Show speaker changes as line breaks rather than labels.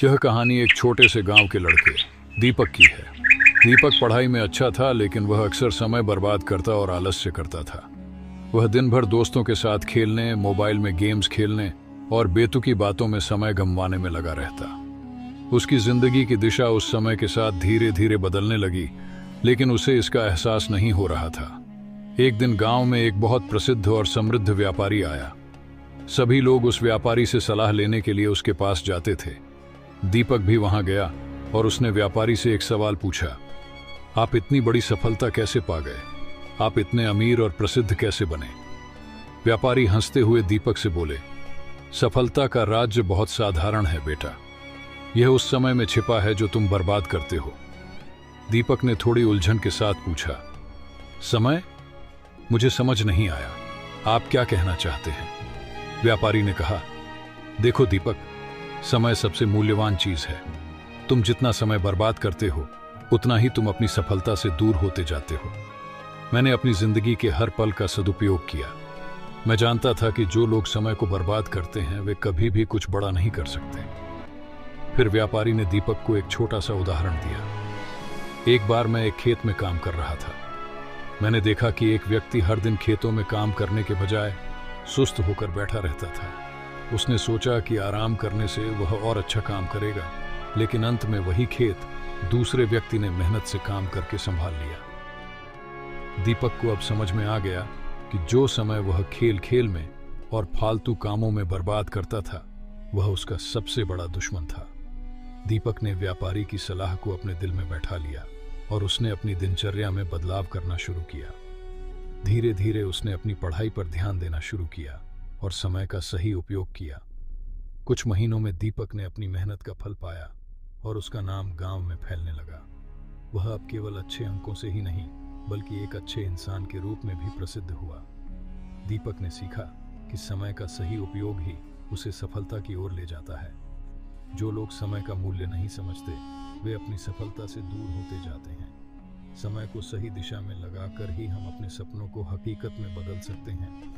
यह कहानी एक छोटे से गांव के लड़के दीपक की है। दीपक पढ़ाई में अच्छा था, लेकिन वह अक्सर समय बर्बाद करता और आलस्य करता था। वह दिन भर दोस्तों के साथ खेलने, मोबाइल में गेम्स खेलने और बेतुकी बातों में समय गंवाने में लगा रहता। उसकी जिंदगी की दिशा उस समय के साथ धीरे धीरे बदलने लगी, लेकिन उसे इसका एहसास नहीं हो रहा था। एक दिन गांव में एक बहुत प्रसिद्ध और समृद्ध व्यापारी आया। सभी लोग उस व्यापारी से सलाह लेने के लिए उसके पास जाते थे। दीपक भी वहां गया और उसने व्यापारी से एक सवाल पूछा, आप इतनी बड़ी सफलता कैसे पा गए? आप इतने अमीर और प्रसिद्ध कैसे बने? व्यापारी हंसते हुए दीपक से बोले, सफलता का राज बहुत साधारण है बेटा। यह उस समय में छिपा है जो तुम बर्बाद करते हो। दीपक ने थोड़ी उलझन के साथ पूछा, समय? मुझे समझ नहीं आया, आप क्या कहना चाहते हैं? व्यापारी ने कहा, देखो दीपक, समय सबसे मूल्यवान चीज है। तुम जितना समय बर्बाद करते हो, उतना ही तुम अपनी सफलता से दूर होते जाते हो। मैंने अपनी जिंदगी के हर पल का सदुपयोग किया। मैं जानता था कि जो लोग समय को बर्बाद करते हैं वे कभी भी कुछ बड़ा नहीं कर सकते। फिर व्यापारी ने दीपक को एक छोटा सा उदाहरण दिया। एक बार मैं एक खेत में काम कर रहा था। मैंने देखा कि एक व्यक्ति हर दिन खेतों में काम करने के बजाय सुस्त होकर बैठा रहता था। उसने सोचा कि आराम करने से वह और अच्छा काम करेगा, लेकिन अंत में वही खेत दूसरे व्यक्ति ने मेहनत से काम करके संभाल लिया। दीपक को अब समझ में आ गया कि जो समय वह खेल खेल में और फालतू कामों में बर्बाद करता था, वह उसका सबसे बड़ा दुश्मन था। दीपक ने व्यापारी की सलाह को अपने दिल में बैठा लिया और उसने अपनी दिनचर्या में बदलाव करना शुरू किया। धीरे धीरे उसने अपनी पढ़ाई पर ध्यान देना शुरू किया और समय का सही उपयोग किया। कुछ महीनों में दीपक ने अपनी मेहनत का फल पाया और उसका नाम गांव में फैलने लगा। वह अब केवल अच्छे अंकों से ही नहीं, बल्कि एक अच्छे इंसान के रूप में भी प्रसिद्ध हुआ। दीपक ने सीखा कि समय का सही उपयोग ही उसे सफलता की ओर ले जाता है। जो लोग समय का मूल्य नहीं समझते, वे अपनी सफलता से दूर होते जाते हैं। समय को सही दिशा में लगाकर ही हम अपने सपनों को हकीकत में बदल सकते हैं।